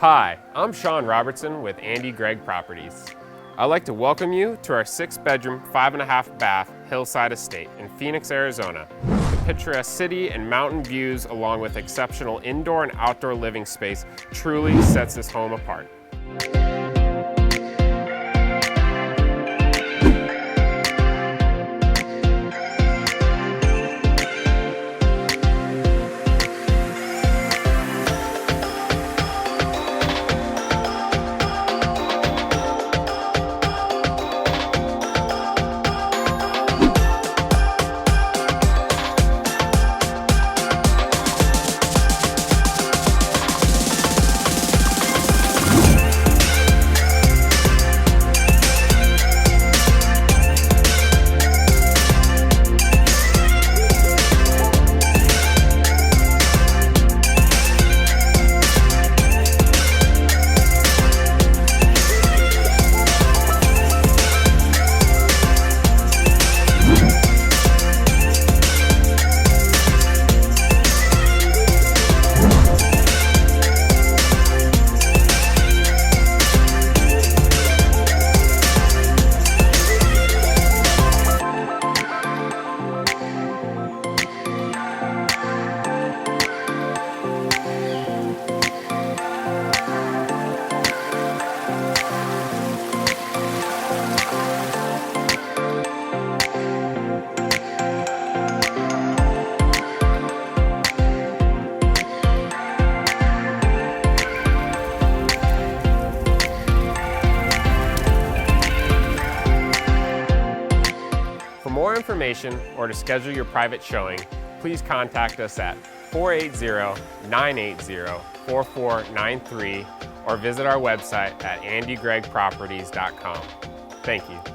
Hi, I'm Sean Robertson with Gregg Properties. I'd like to welcome you to our 6-bedroom, 5.5 bath hillside estate in Phoenix, Arizona. The picturesque city and mountain views along with exceptional indoor and outdoor living space truly sets this home apart. For more information or to schedule your private showing, please contact us at 480-980-4493 or visit our website at andygreggproperties.com. Thank you.